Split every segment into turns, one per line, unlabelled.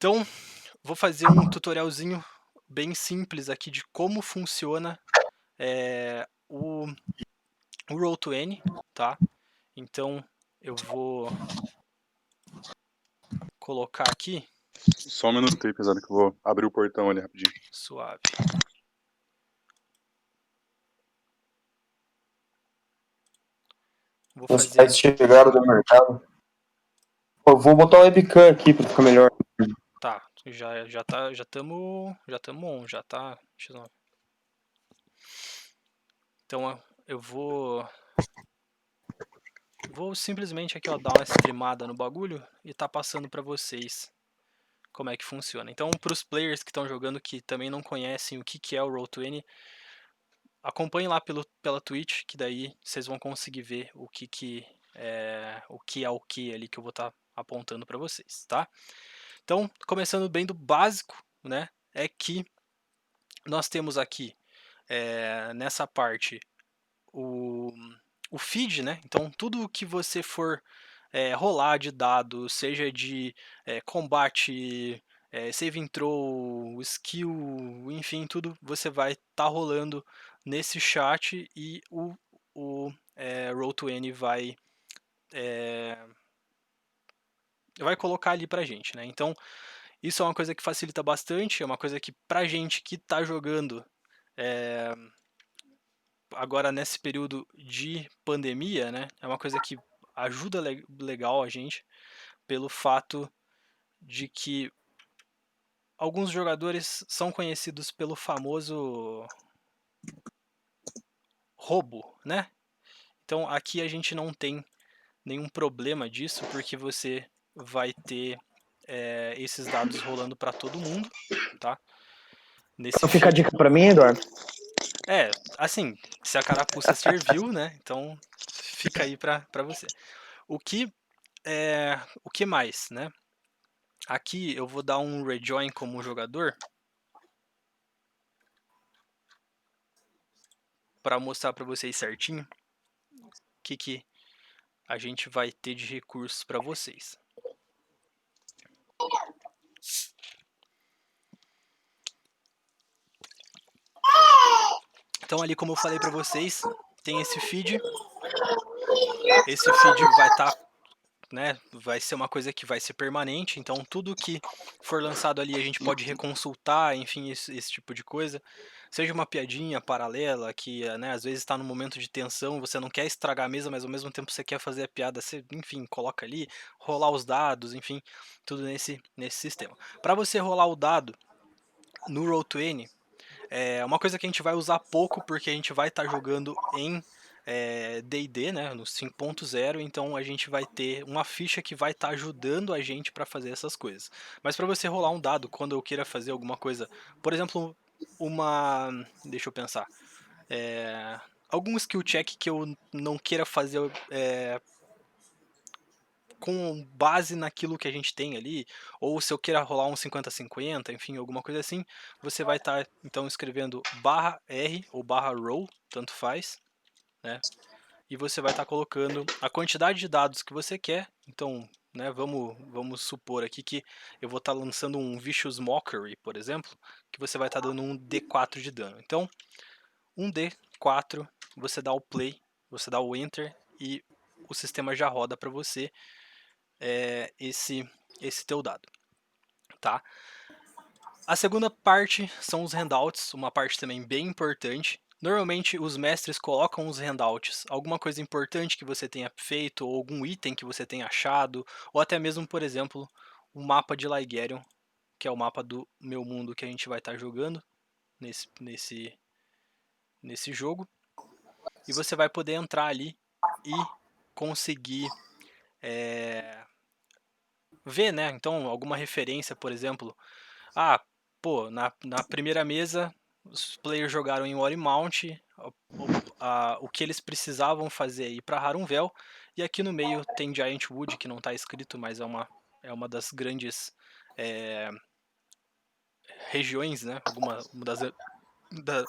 Então, vou fazer um tutorialzinho bem simples aqui de como funciona o Roll20, tá? Então, eu vou colocar aqui,
Só um minuto aí, pesado, que eu vou abrir o portão ali rapidinho.
suave. Vou
Os
fazer
pais
aqui,
chegaram do mercado. Eu vou botar o webcam aqui pra ficar melhor.
tá, já estamos on, já tá, deixa eu... Então, eu vou simplesmente aqui, ó, dar uma streamada no bagulho e tá passando pra vocês como é que funciona. Então, para os players que estão jogando que também não conhecem o que é o Roll20, acompanhe lá pela Twitch, que daí vocês vão conseguir ver o que é o que ali que eu vou estar apontando para vocês, tá? Então, começando bem do básico, né, é que nós temos aqui nessa parte o feed, né? Então, tudo que você for rolar de dado, seja de combate, save throw, skill, enfim, tudo você vai estar rolando nesse chat e o Roll20 vai colocar ali pra gente, né? Então, isso é uma coisa que facilita bastante, é uma coisa que pra gente que tá jogando agora nesse período de pandemia, né, é uma coisa que ajuda legal a gente pelo fato de que alguns jogadores são conhecidos pelo famoso roubo, né? Então aqui a gente não tem nenhum problema disso porque você vai ter esses dados rolando para todo mundo, tá? Nesse
Então fica a
feed.
dica pra mim, Eduardo.
Assim, se a carapuça serviu, né? Então fica aí para você. O que o que mais, né? Aqui eu vou dar um rejoin como jogador para mostrar para vocês certinho o que a gente vai ter de recursos para vocês. Então ali, como eu falei para vocês, tem esse feed. Esse feed vai estar, né, vai ser uma coisa que vai ser permanente, então tudo que for lançado ali a gente pode reconsultar, enfim, esse tipo de coisa. Seja uma piadinha paralela que, né, às vezes está num momento de tensão, você não quer estragar a mesa, mas ao mesmo tempo você quer fazer a piada, você, enfim, coloca ali, rolar os dados, enfim, tudo nesse sistema. Para você rolar o dado no Roll20, uma coisa que a gente vai usar pouco porque a gente vai estar jogando em D&D, né, no 5.0, então a gente vai ter uma ficha que vai estar ajudando a gente para fazer essas coisas. Mas para você rolar um dado quando eu queira fazer alguma coisa, por exemplo, deixa eu pensar, algum skill check que eu não queira fazer com base naquilo que a gente tem ali, ou se eu queira rolar um 50-50, enfim, alguma coisa assim, você vai estar então escrevendo /R ou /roll, tanto faz, né? E você vai estar colocando a quantidade de dados que você quer. Então, né, vamos supor aqui que eu vou estar lançando um Vicious Mockery, por exemplo, que você vai estar dando um D4 de dano. Então, um D4, você dá o play, você dá o enter e o sistema já roda para você esse teu dado, tá? A segunda parte são os handouts, uma parte também bem importante. Normalmente os mestres colocam os handouts, alguma coisa importante que você tenha feito, ou algum item que você tenha achado, ou até mesmo, por exemplo, o mapa de Ligerion, que é o mapa do meu mundo que a gente vai estar jogando nesse jogo. E você vai poder entrar ali e conseguir ver, né? Então, alguma referência, por exemplo, pô, na primeira mesa os players jogaram em Warimount, o que eles precisavam fazer aí para Harunvel, e aqui no meio tem Giant Wood, que não está escrito, mas é uma das grandes regiões, né?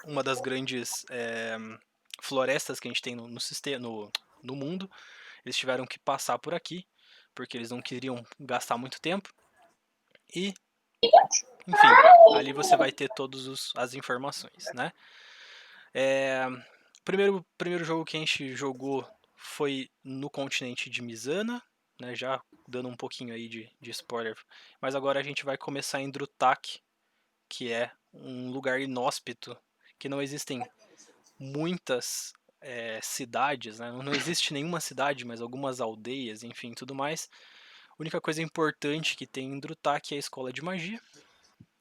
Uma das grandes florestas que a gente tem no sistema, no mundo. Eles tiveram que passar por aqui, porque eles não queriam gastar muito tempo. E Enfim, ali você vai ter todas as informações, né? Primeiro jogo que a gente jogou foi no continente de Mizana, né? Já dando um pouquinho aí de spoiler. Mas agora a gente vai começar em Drutak, que é um lugar inóspito, que não existem muitas cidades, né? Não existe nenhuma cidade, mas algumas aldeias, enfim, tudo mais. A única coisa importante que tem em Drutak é a escola de magia,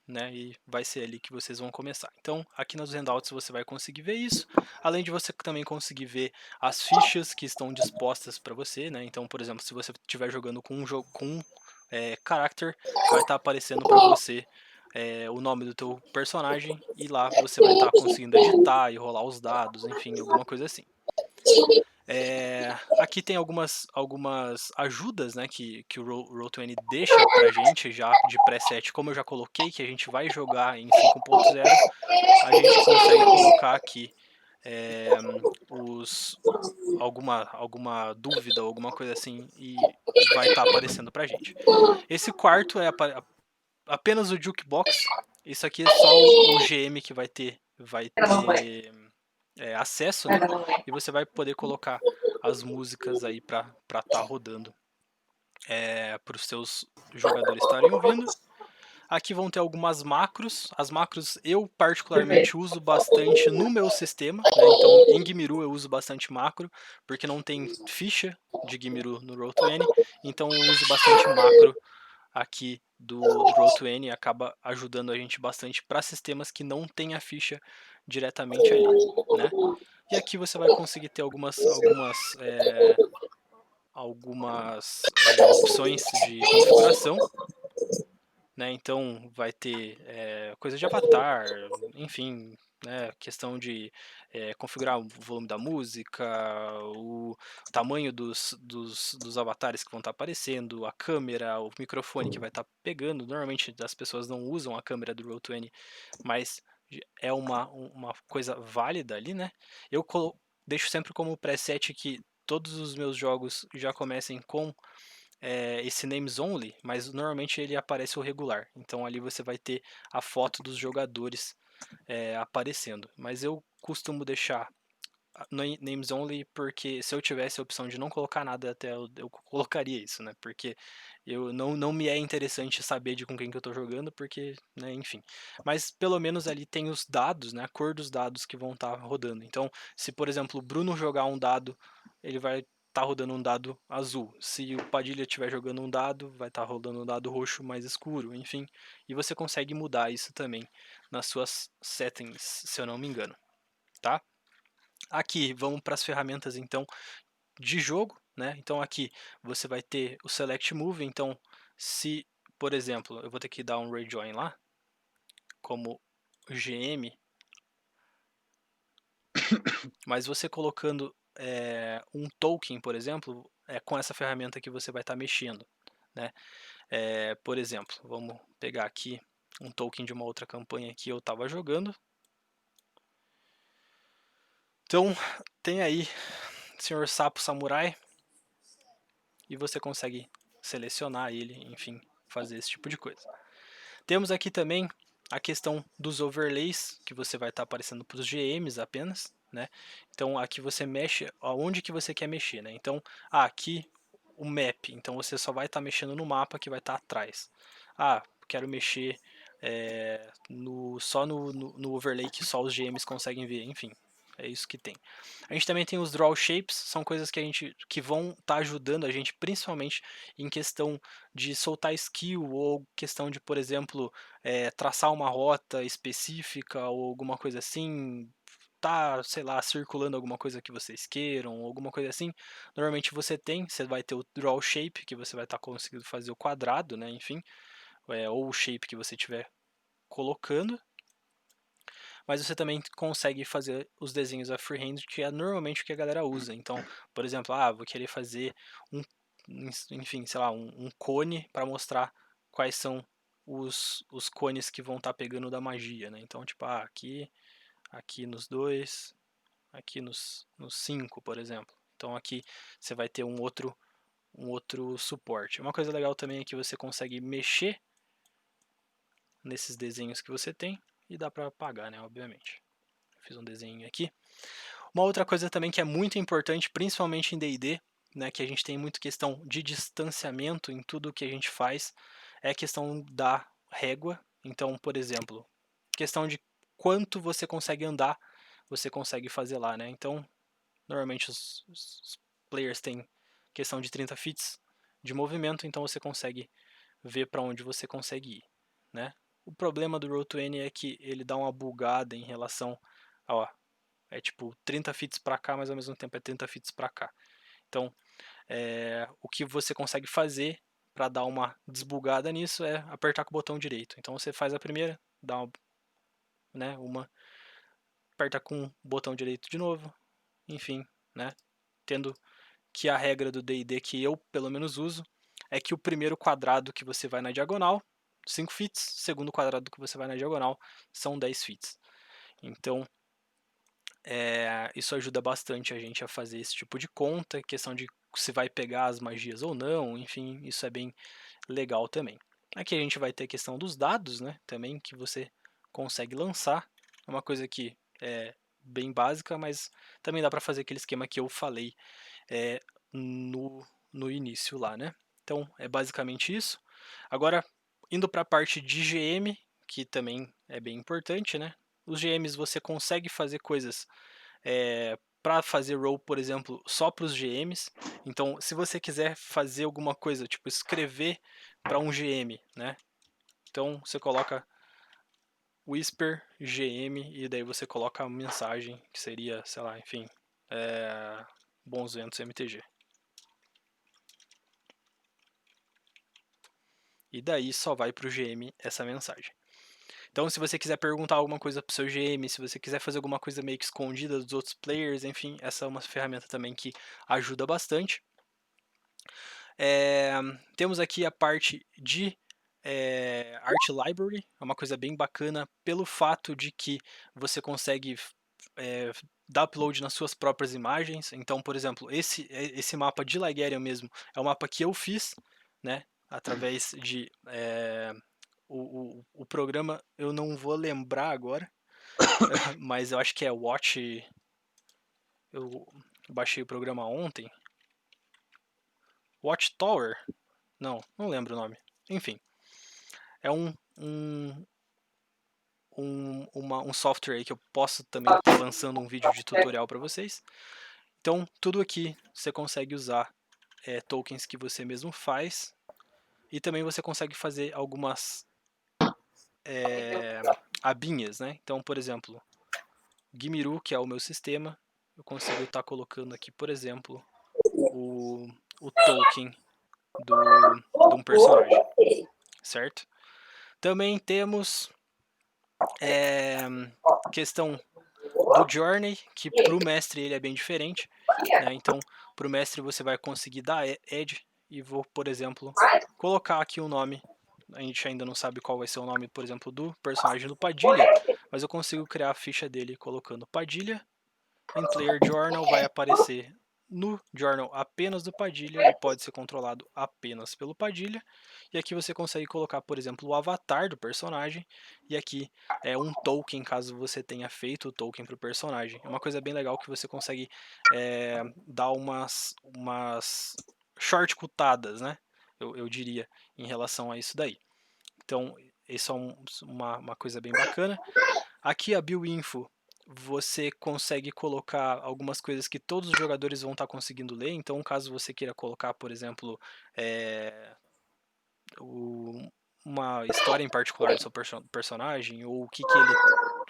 né? E vai ser ali que vocês vão começar. Então, aqui nos handouts você vai conseguir ver isso, além de você também conseguir ver as fichas que estão dispostas para você, né? Então, por exemplo, se você estiver jogando com um jogo com character, vai estar aparecendo para você o nome do teu personagem e lá você vai estar conseguindo editar e rolar os dados, enfim, alguma coisa assim. Aqui tem algumas ajudas, né, que o Roll20 deixa pra gente já de preset, como eu já coloquei, que a gente vai jogar em 5.0, a gente consegue colocar aqui é, alguma dúvida ou alguma coisa assim e vai estar aparecendo pra gente. Esse quarto é apenas o jukebox, isso aqui é só o GM que vai ter acesso, né? E você vai poder colocar as músicas aí para estar rodando para os seus jogadores estarem ouvindo. Aqui vão ter algumas macros. As macros eu particularmente uso bastante no meu sistema, né? Então em Gimiru eu uso bastante macro, porque não tem ficha de Gimiru no Roll20, então eu uso bastante macro aqui do Roll20 e acaba ajudando a gente bastante para sistemas que não tem a ficha diretamente ali, né? E aqui você vai conseguir ter algumas opções de configuração, né? Então vai ter coisa de avatar, enfim, né? Questão de configurar o volume da música, o tamanho dos avatares que vão estar aparecendo, a câmera, o microfone que vai estar pegando. Normalmente as pessoas não usam a câmera do Roll20, mas é uma coisa válida ali, né? Eu deixo sempre como preset que todos os meus jogos já comecem com esse names only, mas normalmente ele aparece o regular. Então ali você vai ter a foto dos jogadores aparecendo. Mas eu costumo deixar names only porque se eu tivesse a opção de não colocar nada até eu colocaria isso, né? Porque eu não me é interessante saber de com quem que eu estou jogando, porque, né, enfim. Mas pelo menos ali tem os dados, né? A cor dos dados que vão estar rodando. Então, se por exemplo o Bruno jogar um dado, ele vai estar rodando um dado azul. Se o Padilha estiver jogando um dado, vai estar rodando um dado roxo mais escuro, enfim. E você consegue mudar isso também nas suas settings, se eu não me engano, tá? Aqui vamos para as ferramentas então de jogo, né? Então aqui você vai ter o Select Move. Então, se por exemplo eu vou ter que dar um rejoin lá como GM, mas você colocando um token, por exemplo, com essa ferramenta que você vai estar mexendo, né? Por exemplo, vamos pegar aqui um token de uma outra campanha que eu estava jogando. Então tem aí Senhor Sapo Samurai e você consegue selecionar ele, enfim, fazer esse tipo de coisa. Temos aqui também a questão dos overlays, que você vai estar aparecendo para os GMs apenas, né? Então aqui você mexe aonde que você quer mexer, né? Então aqui o map, então você só vai estar mexendo no mapa que vai estar atrás. Quero mexer só no overlay que só os GMs conseguem ver, enfim. É isso que tem. A gente também tem os draw shapes, são coisas que vão estar ajudando a gente, principalmente em questão de soltar skill ou questão de, por exemplo, traçar uma rota específica ou alguma coisa assim, tá, sei lá, circulando alguma coisa que vocês queiram, alguma coisa assim. Normalmente você vai ter o draw shape, que você vai estar conseguindo fazer o quadrado, né, enfim, ou o shape que você estiver colocando. Mas você também consegue fazer os desenhos a freehand, que é normalmente o que a galera usa. Então, por exemplo, vou querer fazer enfim, sei lá, um cone para mostrar quais são os cones que vão estar pegando da magia, né? Então, tipo, aqui nos dois, aqui nos cinco, por exemplo. Então aqui você vai ter um outro suporte. Uma coisa legal também é que você consegue mexer nesses desenhos que você tem e dá para apagar, né, obviamente. Fiz um desenho aqui. Uma outra coisa também que é muito importante, principalmente em D&D, né, que a gente tem muito questão de distanciamento em tudo que a gente faz, é a questão da régua. Então, por exemplo, questão de quanto você consegue andar, você consegue fazer lá, né? Então, normalmente os players têm questão de 30 feet de movimento, então você consegue ver para onde você consegue ir, né? O problema do Roll20 é que ele dá uma bugada em relação a, é tipo 30 feet para cá, mas ao mesmo tempo é 30 feet para cá. Então, o que você consegue fazer para dar uma desbugada nisso é apertar com o botão direito. Então você faz a primeira, dá uma, aperta com o botão direito de novo, enfim, né? Tendo que a regra do D&D que eu pelo menos uso é que o primeiro quadrado que você vai na diagonal, 5 feet, segundo quadrado que você vai na diagonal são 10 feet. Então, isso ajuda bastante a gente a fazer esse tipo de conta, questão de se vai pegar as magias ou não, enfim, isso é bem legal também. Aqui a gente vai ter a questão dos dados, né, também, que você consegue lançar, é uma coisa que é bem básica, mas também dá para fazer aquele esquema que eu falei no início lá, né. Então, é basicamente isso. Agora, indo para a parte de GM, que também é bem importante, né, os GMs você consegue fazer coisas para fazer roll, por exemplo, só para os GMs. Então, se você quiser fazer alguma coisa, tipo escrever para um GM, né? Então, você coloca Whisper GM e daí você coloca a mensagem que seria, sei lá, enfim, Bons Ventos MTG. E daí só vai para o GM essa mensagem. Então, se você quiser perguntar alguma coisa pro seu GM, se você quiser fazer alguma coisa meio que escondida dos outros players, enfim, essa é uma ferramenta também que ajuda bastante. Temos aqui a parte de Art Library, é uma coisa bem bacana pelo fato de que você consegue dar upload nas suas próprias imagens. Então, por exemplo, esse mapa de Ligerion mesmo é um mapa que eu fiz, né, através de o programa, eu não vou lembrar agora, mas eu acho que é Watch. Eu baixei o programa ontem. Watchtower? Não lembro o nome. Enfim, é um software aí que eu posso também estar lançando um vídeo de tutorial para vocês. Então, tudo aqui você consegue usar tokens que você mesmo faz. E também você consegue fazer algumas abinhas, né? Então, por exemplo, Gimiru, que é o meu sistema, eu consigo estar colocando aqui, por exemplo, o token de um personagem, certo? Também temos questão do Journey, que para o mestre ele é bem diferente, né? Então, para o mestre você vai conseguir dar Edge e vou, por exemplo, colocar aqui um nome. A gente ainda não sabe qual vai ser o nome, por exemplo, do personagem do Padilha, mas eu consigo criar a ficha dele colocando Padilha. Em Player Journal vai aparecer no Journal apenas do Padilha e pode ser controlado apenas pelo Padilha. E aqui você consegue colocar, por exemplo, o avatar do personagem. E aqui é um token, caso você tenha feito o token para o personagem. É uma coisa bem legal que você consegue dar umas shortcutadas, né? Eu diria, em relação a isso daí. Então, isso é uma coisa bem bacana. Aqui a BioInfo, você consegue colocar algumas coisas que todos os jogadores vão estar conseguindo ler. Então, caso você queira colocar, por exemplo, uma história em particular do seu personagem, ou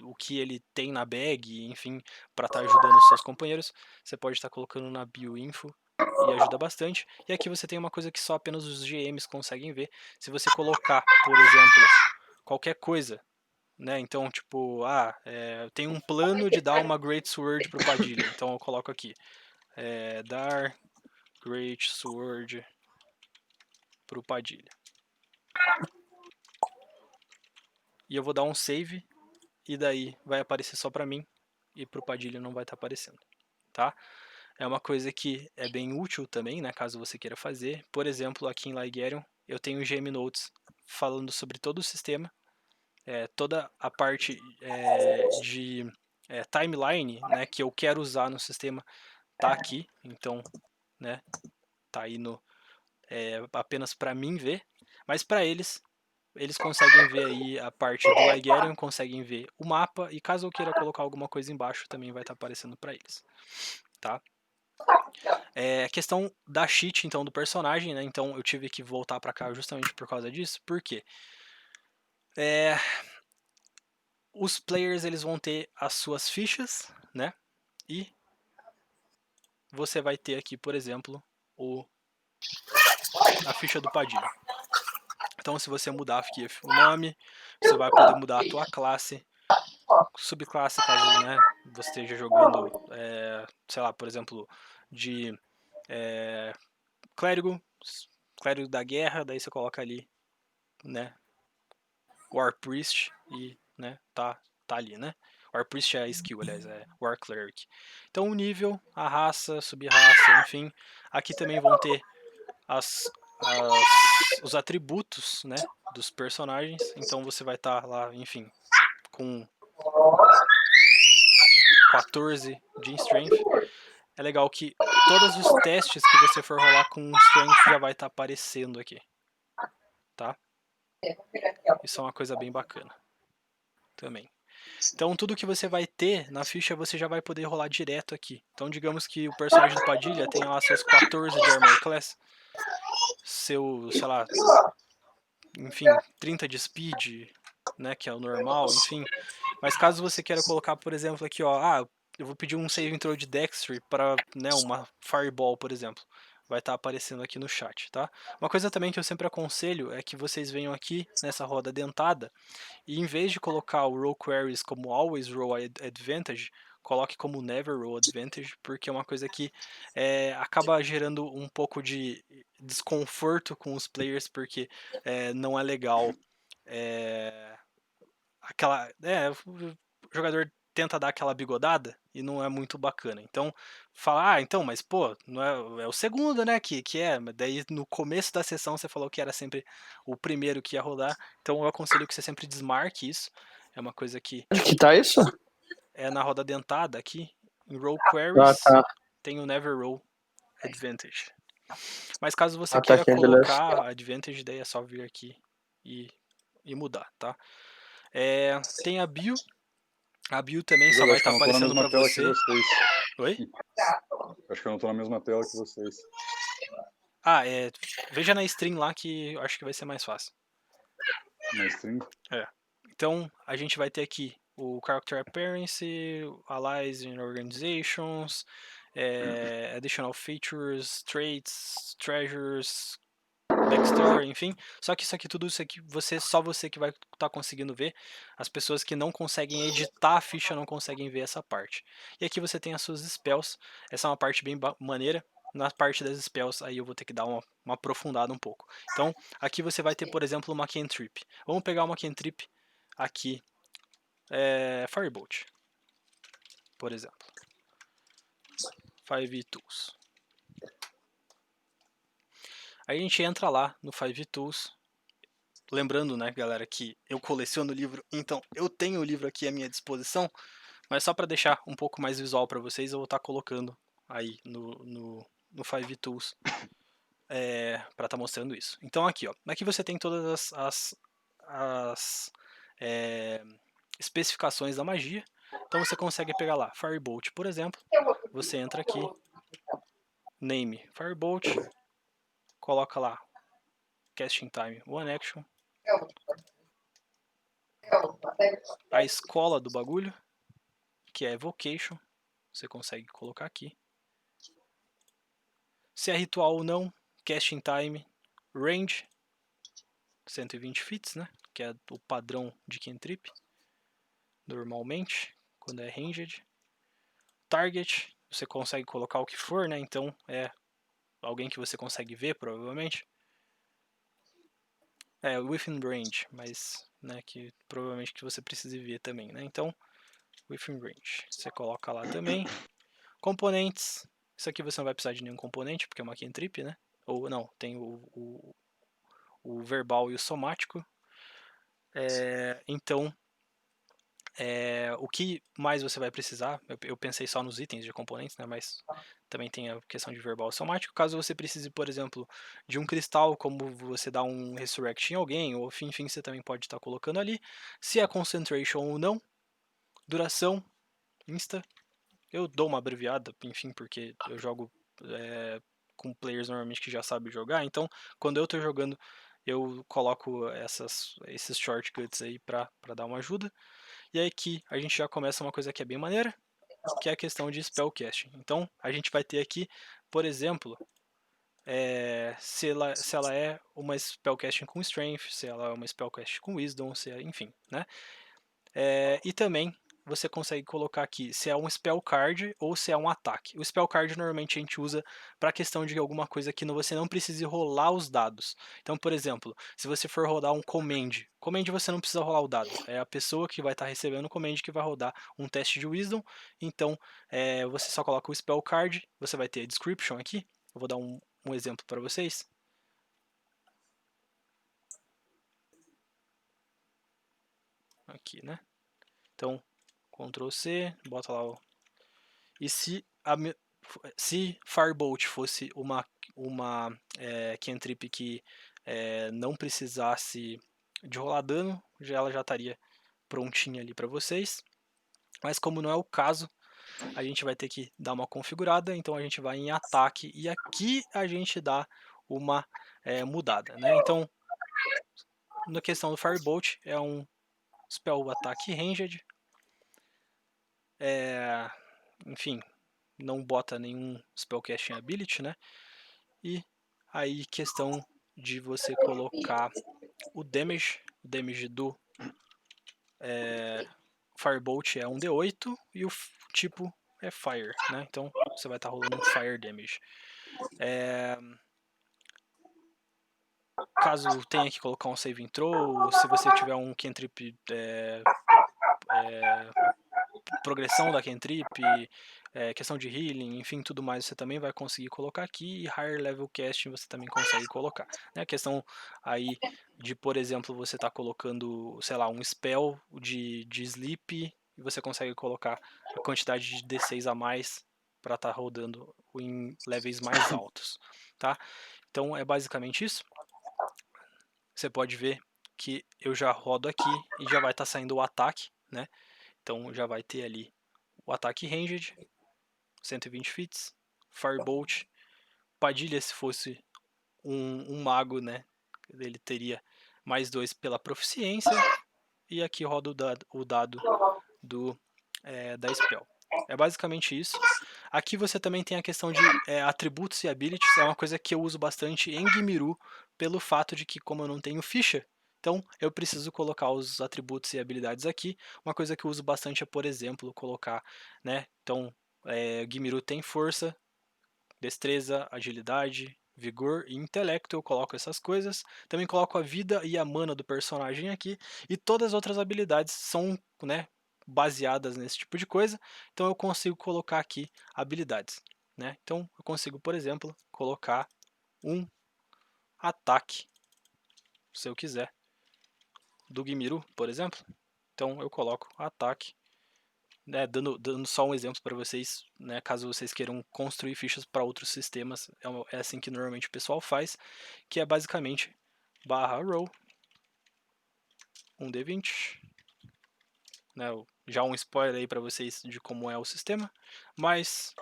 o que ele tem na bag, enfim, para estar ajudando os seus companheiros, você pode estar colocando na BioInfo e ajuda bastante. E aqui você tem uma coisa que só apenas os GMs conseguem ver. Se você colocar, por exemplo, qualquer coisa, né? Então, tipo, eu tenho um plano de dar uma Great Sword pro Padilha. Então eu coloco aqui, dar Great Sword pro Padilha. E eu vou dar um save, e daí vai aparecer só pra mim, e pro Padilha não vai estar aparecendo, tá? É uma coisa que é bem útil também, né, caso você queira fazer. Por exemplo, aqui em Ligerion, eu tenho GM Notes falando sobre todo o sistema, toda a parte de timeline, né, que eu quero usar no sistema tá aqui, então, né, tá aí apenas para mim ver, mas para eles conseguem ver aí a parte do Ligerion, conseguem ver o mapa, e caso eu queira colocar alguma coisa embaixo, também vai estar aparecendo para eles, tá? A questão da cheat, então, do personagem, né? Então eu tive que voltar para cá justamente por causa disso, porque os players eles vão ter as suas fichas, né? E você vai ter aqui, por exemplo, a ficha do Padilha. Então, se você mudar aqui o nome, você vai poder mudar a tua classe, subclasse, caso, né, você esteja jogando, sei lá, por exemplo, de clérigo da guerra, daí você coloca ali, né, War Priest e, né, tá ali, né. War Priest é a skill, aliás, é War Cleric. Então o nível, a raça, subraça, enfim. Aqui também vão ter os atributos, né, dos personagens. Então você vai estar lá, enfim, com 14 de Strength. É legal que todos os testes que você for rolar com Strength já vai estar aparecendo aqui, tá? Isso é uma coisa bem bacana também. Então tudo que você vai ter na ficha você já vai poder rolar direto aqui. Então digamos que o personagem do Padilha tenha lá seus 14 de Armor Class, seu, sei lá, enfim, 30 de Speed, né, que é o normal, enfim. Mas caso você queira colocar, por exemplo, aqui, ó, eu vou pedir um save intro de Dexterity para, né, uma Fireball, por exemplo. Vai estar aparecendo aqui no chat, tá? Uma coisa também que eu sempre aconselho é que vocês venham aqui nessa roda dentada e em vez de colocar o Roll Queries como Always Roll Advantage, coloque como Never Roll Advantage, porque é uma coisa que acaba gerando um pouco de desconforto com os players, porque não é legal o jogador tenta dar aquela bigodada e não é muito bacana. Então, fala, então, mas pô, não é o segundo, né, que é, mas daí no começo da sessão você falou que era sempre o primeiro que ia rodar, então eu aconselho que você sempre desmarque isso, é uma coisa que
Onde que tá isso?
é na roda dentada aqui, em Roll
Ah,
Queries,
tá.
tem o Never Roll Advantage. Mas caso você
Ah, tá
queira
aqui, beleza.
colocar Advantage, daí é só vir aqui e mudar, tá? Tem a bio. A bio também só
Eu
vai
acho que
estar
eu não tô na
aparecendo
mesma
para
tela que
você.
vocês.
Oi?
Acho que eu não tô na mesma tela que vocês.
Veja na stream lá que eu acho que vai ser mais fácil.
Na stream.
Então, a gente vai ter aqui o Character Appearance, Allies and Organizations, Additional Features, Traits, Treasures, Backstory, enfim. Só que tudo isso aqui, só você que vai estar conseguindo ver. As pessoas que não conseguem editar a ficha não conseguem ver essa parte. E aqui você tem as suas spells. Essa é uma parte bem maneira. Na parte das spells, aí eu vou ter que dar uma aprofundada um pouco. Então, aqui você vai ter, por exemplo, uma cantrip. Vamos pegar uma cantrip aqui, Firebolt, por exemplo. 5 Tools. Aí a gente entra lá no 5 Tools. Lembrando, né, galera, que eu coleciono livro, então eu tenho o livro aqui à minha disposição, mas só para deixar um pouco mais visual para vocês, eu vou estar colocando aí no 5 Tools para estar mostrando isso. Então aqui, ó, aqui você tem todas as especificações da magia. Então você consegue pegar lá Firebolt, por exemplo. Você entra aqui, name Firebolt, coloca lá Casting Time One Action, a escola do bagulho, que é Evocation, você consegue colocar aqui. Se é ritual ou não, Casting Time, Range, 120 fits, né? Que é o padrão de cantrip, normalmente, quando é ranged. Target, você consegue colocar o que for, né? Então é alguém que você consegue ver, provavelmente. Within range, mas né, que provavelmente que você precise ver também, né? Então, within range, você coloca lá também. Componentes, isso aqui você não vai precisar de nenhum componente, porque é uma cantrip, né? Ou não, tem o verbal e o somático. Então, o que mais você vai precisar, eu pensei só nos itens de componentes, né, mas também tem a questão de verbal somático. Caso você precise, por exemplo, de um cristal, como você dá um resurrect em alguém, ou enfim, você também pode estar colocando ali. Se é concentration ou não, duração, insta. Eu dou uma abreviada, enfim, porque eu jogo com players normalmente que já sabem jogar, então quando eu tô jogando eu coloco esses shortcuts aí pra dar uma ajuda. E aí aqui a gente já começa uma coisa que é bem maneira, que é a questão de spellcasting. Então a gente vai ter aqui, por exemplo, se ela é uma spellcasting com strength, se ela é uma spellcasting com wisdom, enfim, né? E também você consegue colocar aqui se é um spell card ou se é um ataque. O spell card normalmente a gente usa para a questão de alguma coisa que você não precise rolar os dados. Então, por exemplo, se você for rodar um command você não precisa rolar o dado. É a pessoa que vai estar recebendo o command que vai rodar um teste de wisdom. Então, você só coloca o spell card, você vai ter a description aqui. Eu vou dar um exemplo para vocês. Aqui, né? Então, Ctrl C, bota lá o... E se Firebolt fosse uma cantrip que não precisasse de rolar dano, ela já estaria prontinha ali para vocês. Mas como não é o caso, a gente vai ter que dar uma configurada, então a gente vai em ataque e aqui a gente dá uma mudada, né? Então, na questão do Firebolt, é um spell ataque ranged, enfim, não bota nenhum spellcasting ability, né? E aí questão de você colocar o damage do Firebolt é um D8 e o tipo é Fire, né? Então você vai estar rolando um Fire Damage. Caso tenha que colocar um saving throw, se você tiver um cantrip progressão da cantrip, questão de healing, enfim, tudo mais você também vai conseguir colocar aqui, e higher level casting você também consegue colocar, né? A questão aí de, por exemplo, você tá colocando, sei lá, um spell de sleep e você consegue colocar a quantidade de D6 a mais para estar rodando em levels mais altos, tá? Então é basicamente isso. Você pode ver que eu já rodo aqui e já vai estar saindo o ataque, né? Então já vai ter ali o ataque ranged, 120 fits, Firebolt, Padilha se fosse um mago, né, ele teria mais 2 pela proficiência, e aqui roda o dado da spell. É basicamente isso. Aqui você também tem a questão de atributos e abilities, é uma coisa que eu uso bastante em Gimiru, pelo fato de que como eu não tenho ficha, então eu preciso colocar os atributos e habilidades aqui. Uma coisa que eu uso bastante é, por exemplo, colocar, né, então Gimiru tem força, destreza, agilidade, vigor e intelecto, eu coloco essas coisas. Também coloco a vida e a mana do personagem aqui, e todas as outras habilidades são, né, baseadas nesse tipo de coisa, então eu consigo colocar aqui habilidades, né? Então eu consigo, por exemplo, colocar um ataque, se eu quiser, do Gimiru, por exemplo. Então eu coloco ataque, né, dando só um exemplo para vocês, né, caso vocês queiram construir fichas para outros sistemas, é assim que normalmente o pessoal faz, que é basicamente /roll 1d20, né, já um spoiler aí para vocês de como é o sistema, mas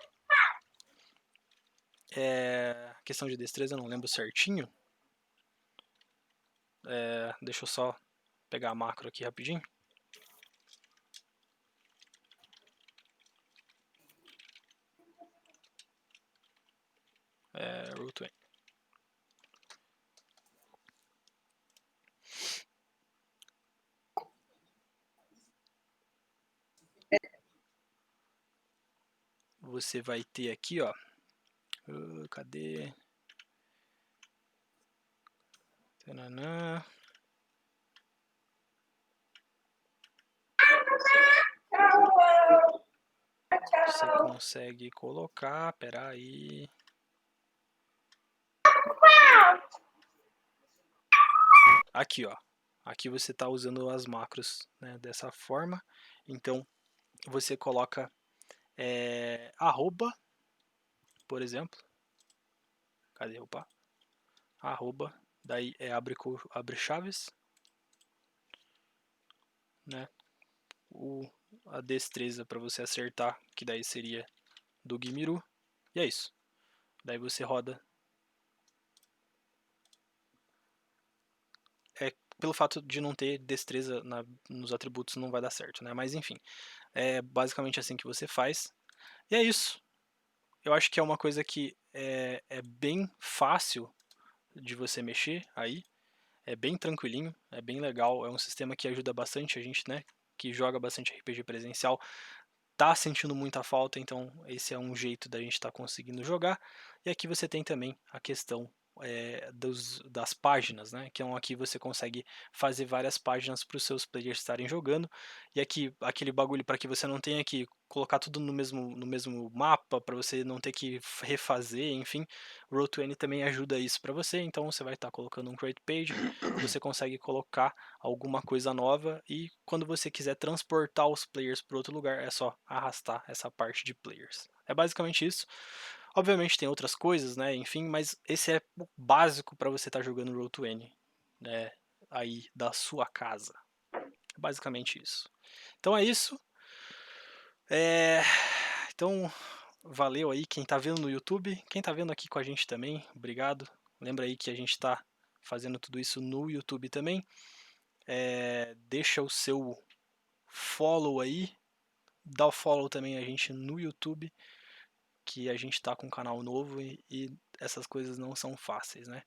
questão de destreza eu não lembro certinho, deixa eu só pegar a macro aqui rapidinho. Roll 20. Você vai ter aqui, ó, cadê? Tananã. Você consegue colocar, peraí. Aqui, ó. Aqui você está usando as macros, né, dessa forma. Então você coloca arroba, por exemplo. Cadê? Opa. Arroba. Daí abre chaves, né? A destreza para você acertar, que daí seria do Gimiru. E é isso. Daí você roda. Pelo fato de não ter destreza nos atributos não vai dar certo, né? Mas enfim, é basicamente assim que você faz. E é isso. Eu acho que é uma coisa que é bem fácil de você mexer aí. É bem tranquilinho, é bem legal. É um sistema que ajuda bastante a gente, né? Que joga bastante RPG presencial. Tá sentindo muita falta, então esse é um jeito da gente estar conseguindo jogar. E aqui você tem também a questão das páginas, né? Que aqui você consegue fazer várias páginas para os seus players estarem jogando. E aqui aquele bagulho para que você não tenha que colocar tudo no mesmo mapa, para você não ter que refazer, enfim. O Roll20 também ajuda isso para você. Então você vai estar colocando um create page, você consegue colocar alguma coisa nova e quando você quiser transportar os players para outro lugar é só arrastar essa parte de players. É basicamente isso. Obviamente tem outras coisas, né? Enfim, mas esse é o básico para você estar jogando Roll20, né? Aí da sua casa. É basicamente isso. Então é isso. Então valeu aí quem tá vendo no YouTube, quem tá vendo aqui com a gente também, obrigado. Lembra aí que a gente tá fazendo tudo isso no YouTube também. Deixa o seu follow aí, dá o follow também a gente no YouTube, que a gente tá com um canal novo e essas coisas não são fáceis, né?